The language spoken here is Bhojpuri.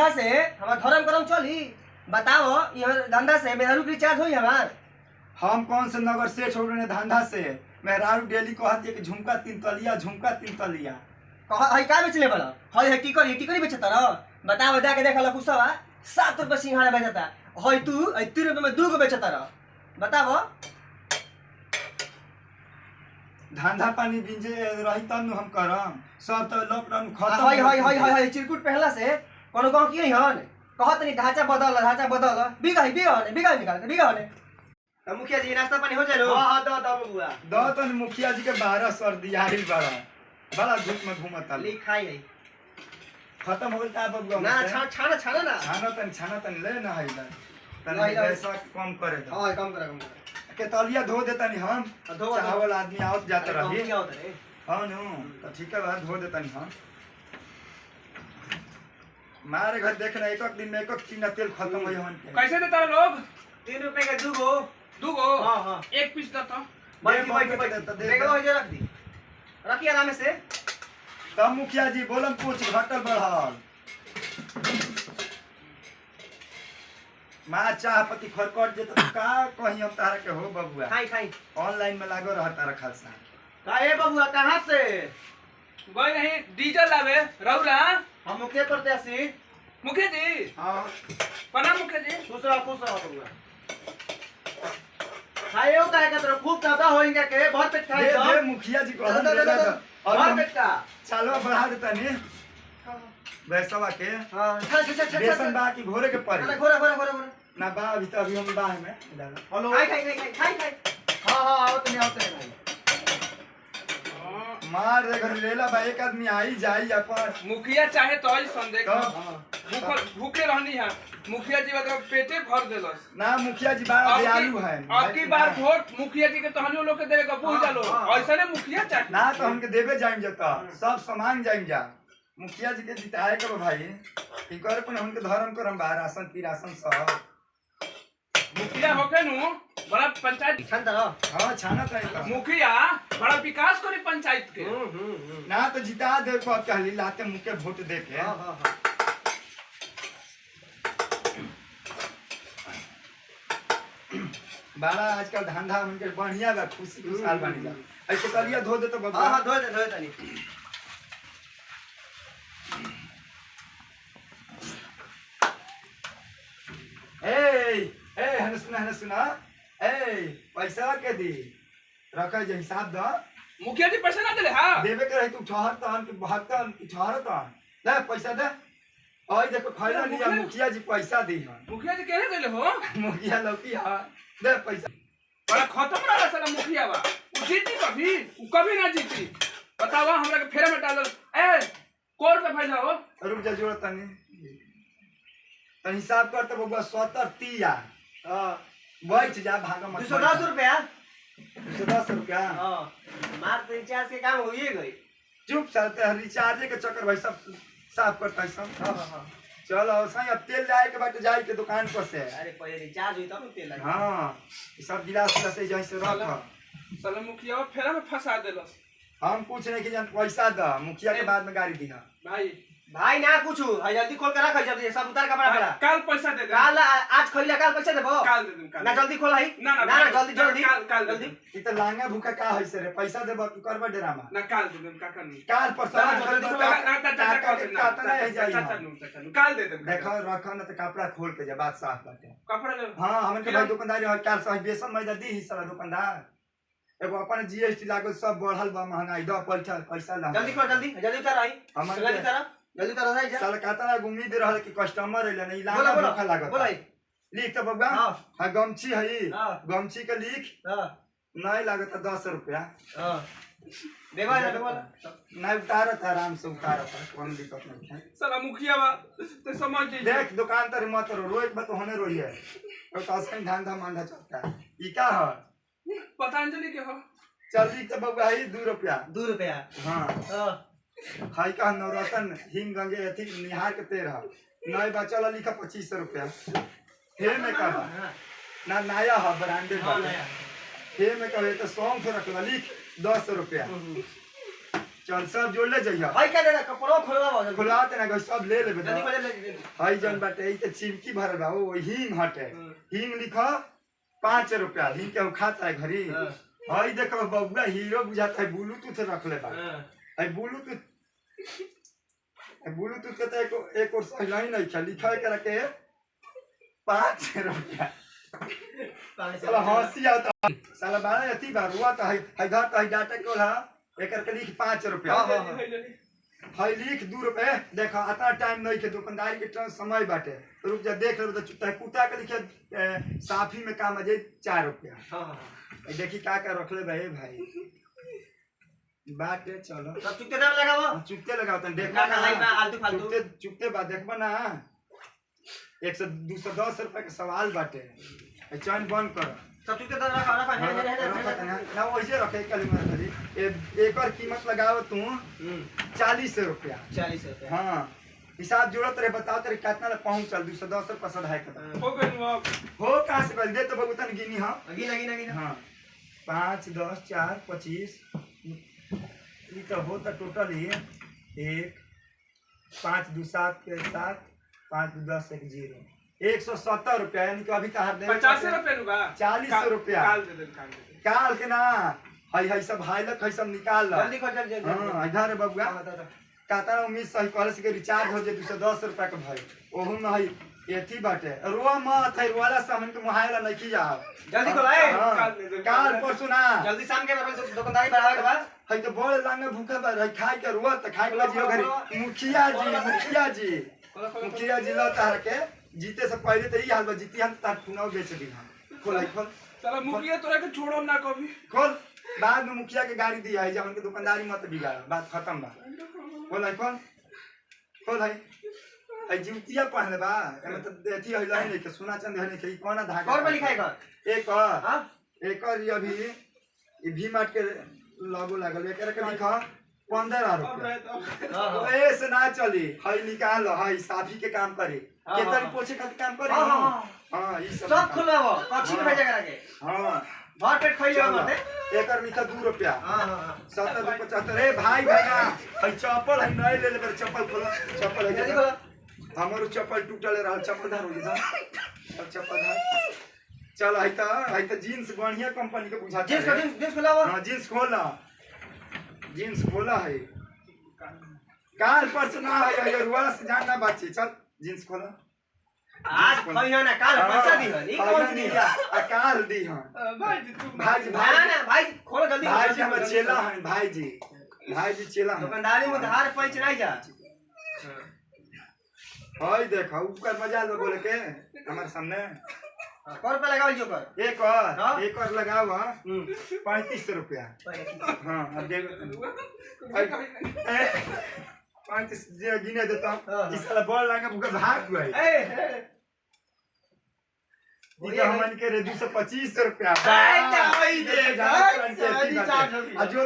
धंधा से हमार धर्म करम चली। बताओ ये धंधा से मेहरारू की रिचार्ज हुई हमार। हम कौन से नगर सेठ हो रहे धंधा से मेहरारू डेली कहती है कि झुमका 3 तलिया झुमका 3 तलिया। हई का बेचले बड़ा हई टिकरी बेचता रह। बताओ जाके देख लो कुसवा 7 रुपये सिंघाड़ा बेचता। हई तू 3 रुपये में 2 गो बेचता रह। बताओ धंधा पानी बिंजे रही तब हम करम सब तो लॉकडाउन खत्म। हई हई हई हई हई चिरकुट पहला से कोनो गांव की हन कहत नहीं ढांचा बदल बिगा निकाल के बिगा ने। तो मुखिया जी नाश्ता पानी हो जाए लो। हां दो बुआ दो तो मुखिया जी के 12 सर दिहाड़ी बड़ा धूप में घूमता लिखाई है खत्म हो गया बबुआ ना छाना ना छाना तन ले ना है तन पैसा कम करे दो। हां कम कर के तलिया धो देता नहीं हम चावल आदमी आवत जाता रही। हां नु तो ठीक है बात धो देता नहीं हम मारे घर देखना एक दिन में एक टीना तेल खत्म हो हमन के। कैसे देता लोग 3 रुपए के 2 गो। हां एक पीस देता देखो हो रख दी रखिए आराम से। तब मुखिया जी बोलम कुछ घटल बढ़ल मां चाह पति खरकट जे तो का कहीं हम तारा के हो बबुआ खाई ऑनलाइन में लागो रह तारा खालसा का ए बबुआ कहां से गए नहीं डीजल लावे रौला हम मुखिया करते आसी। मुखिया जी हां प्रणाम मुखिया जी। खुश रहो बबुआ। खाइयो काहे का तरफ खूब ज्यादा होएंगे के बहुत पेट खाए दे दे मुखिया जी को और बहुत पेट का चालो बढ़ा देता नहीं वैसवा के। हां बेसन बा की घोरे के पड़ी घोरा ना बा अभी हम बाह में हेलो खाई हां आवत नहीं भाई मार दे घर लेला बा एक आदमी आई जाई अपन मुखिया चाहे तो ही संदेह तो भूखे रहनी है मुखिया जी मतलब पेटे भर देलस ना मुखिया जी बड़ा दयालु है। अब की बार वोट मुखिया जी के तहनियो लोग के देगा पूछ जालो ऐसा ने मुखिया चाहिए ना तो हमके देवे जाइम जता सब सामान जाइम जा मुखिया जी के जिताए करो भाई ई करे पर हमके धर्म करम बा राशन की राशन सब मुखिया होके नु बड़ा पंचायत शांत रहो। हां छाना तई मुखिया बड़ा विकास करी पंचायत के। ना तो जिता दे को कहली लाते मुके वोट दे के। हां बड़ा आजकल धंधा उनके बढ़िया बा खुशी खुशहाल बनी जा ऐसे कलिया धो दे तो बाबू। हां धो दे तनी ए हन सुना ए पैसा के दी रखा जे हिसाब द मुखिया जी पैसा ना देले हां देवे के रही तू 78 की 72 की 78 ले पैसा दे ओई देखो खैला लिया मुखिया जी पैसा दी हन मुखिया जी केने देले हो मुखिया लौकी हां दे पैसा बड़ा खत्म रहा साला मुखिया बा वो जीती कभी ना जीती बतावा हमरा के फेरे में डालल ए कोर पे फैला हो रुक जा जोड़ तनी हिसाब कर तो बबुआ 70 30 हां बैठ जा भागा मत 210 रुपया 210 रुपया। हां मार तो रिचार्ज के काम होइए गई। चुप चलते रिचार्ज के चक्कर भाई सब साफ करता है सब। हां चलो सही अब तेल जाए के बाटे जाए के दुकान पर से। अरे पहले रिचार्ज हुई तब तेल लगा। हां ये सब गिलास से जैसे रख साला मुखिया फेरा में फंसा देलस। हम कुछ नहीं कि जान पैसा द मुखिया के बाद में गाड़ी दिहा भाई ना कुछ जल्दी खोल के रख जल्दी सब उतार कपड़ा पड़ा काल पैसा दे दे काल आज खोलिया काल पैसा देबो काल दे दूं काल ना जल्दी खोला ही ना जल्दी काल जल्दी ई त लांगा भूखा का है से रे पैसा देबो कि करबा ड्रामा ना काल दे दूं का करनी काल पर सब काल दे दे देखो रखो ना त कपड़ा खोल के जा बात साफ बाटे कपड़ा ले हां हमन के भाई दुकानदारी है 400 बेसन मैदा दी ही सारा दुकानदार एगो अपन जीएसटी लागो सब बढ़ल बा महंगाई द पैसा ला जल्दी कर जल्दी कर आई जल्दी कर भाई जा साल कातना उम्मीद रहल कि कस्टमर आइले नहीं लांगा भूखा लागत बोला लिख तो बबुआ हां गमछी है गमछी के लिख हां नहीं लागत 10 रुपया। हां देवा नहीं उतारत आराम से उतारत कोई दिक्कत नहीं है साला मुखिया बा ते समझ देख दुकान तर मत रोज मत होने रोई है तो कासन धंधा मांधा चलता है ई का है पतंजलि के हो चल लिख तो बबुआ ही 2 रुपया 2 रुपया। हां हाई का नवरत्न हिंग गंगे अथी निहार के तेल है नई बचल लिखा 25 रुपया हे में का ना नया है ब्रांडेड बा हे में कहे तो सॉन्ग रख लिख 10 रुपया चल सब जोड़ ले जइहा भाई क्या देना कपड़ो खोलवा जल्दी खुला तेना गई सब ले लेबे जल्दी खोल जल्दी हई जन बाटे ई त चिमकी भरल बा ओ हींग हटे हींग लिखा 5 रुपया हींग के खाता है घरी हई देखो बबुआ हीरो बुझाता है ब्लूटूथ रख ले बा हई ब्लूटूथ के तो एक और सही नहीं है लिखा है करा के 5 रुपया साला हंसी आता साला बाड़ा अति बार हुआ त हई घर त हई डाटा कोला एकर के लिख 5 रुपया हई लिख 2 रुपए देखा आता टाइम नहीं के दुकानदारी के समय बाटे रुक जा देख ले तो चुपता कुत्ता के लिखे साफी में काम अजे 4 रुपया हां देखी का रखले भाई बाटे चलो सब चुकते दाम लगाओ चुकते लगाओ तन देखबा ना आलतू फालतू चुकते बात देखबा ना 100 210 रुपए के सवाल बाटे चैन बंद कर सब चुकते दाम रखा ना वैसे रखे कल में एक और कीमत लगाओ तू 40 रुपया 40 रुपया हां हिसाब जोड़त रहे बताओ तेरे कितना पहुंचल 210 रुपया सदाई का हो गइल बाप हो कहां से गल दे तो बगुतन गिनी हां गिना हां 5 10 4 25 ये तो होता टोटल ही 1 5 2 7 के 7 5 2 10 1 0 170 रुपया यानी कि अभी तहार दे 50 रुपया लुगा 40 रुपया काल दे काल के ना हई सब हाइलक हई सब निकाल ला जल्दी कर जल्दी हां इधर बबुआ काता उम्मीद सही कॉलेज के रिचार्ज हो जे 210 रुपया के भाई ओहू में हई एथी बाटे रोआ मत है रोवाला सामान के मोहायला नहीं की जाओ जल्दी खोल आए काल परसों ना जल्दी शाम के दुकानदारी बढ़ावे के बाद हई तो बड़ लांगे भूखा बा रही खाए के रोआ त खाए के बाद जियो घरी मुखिया जी लता के जीते से पहले तो ई हाल बा जीती हम तार पुनाव बेच दी हां खोल साला मुखिया तोरा के छोड़ो ना कभी खोल बाद में मुखिया के गाड़ी दिया है जब उनके दुकानदारी मत बिगाड़ बात खत्म बा खोल है आई जुतिया पहनले बा एमे त एथी हइला नहीं के सोना चांदी है नहीं के कोना धागा और पे लिखाई कर एक हां एक और ये अभी ये भी मार्ट के लोगो लागल एकरा के लिखा 15 रुपया ओए से ना चली हई निकाल हई साफी के काम करे केतरी पोछे का काम करे हां ई सब खुलाओ कच्ची में भेजा करा के हां भर पेट खइले मते एकर लिखा 2 रुपया हां 70 75 रे भाई भैया हई चप्पल है नहीं ले ले चप्पल खोल चप्पल है जल्दी खोल हमारो चप्पल टूटल रहा चप्पल धर हो गया अब चप्पल धर चल हई त जींस बढ़िया कंपनी के बुझा जींस खोलाओ हां जींस खोला है काल परसों ना है रुवाला से जानना बाची चल जींस खोला आज खइयो ना काल पैसा दी हनी कौन दी आ काल दी हां भाई तू भाई ना भाई खोलो जल्दी भाई जी हम चेला हैं भाई जी चेला हैं दुकानदारी में धार पैंच नहीं जा हई देखो ऊपर मजा लो बोले के हमारे सामने कर पे लगाओ जो कर एक और लगाओ 35 रुपया हां अब दे 35 जे गिने देता इस साला बॉल लगा भूखा भाग गई ये हमन के रे 225 रुपया भाई दे जो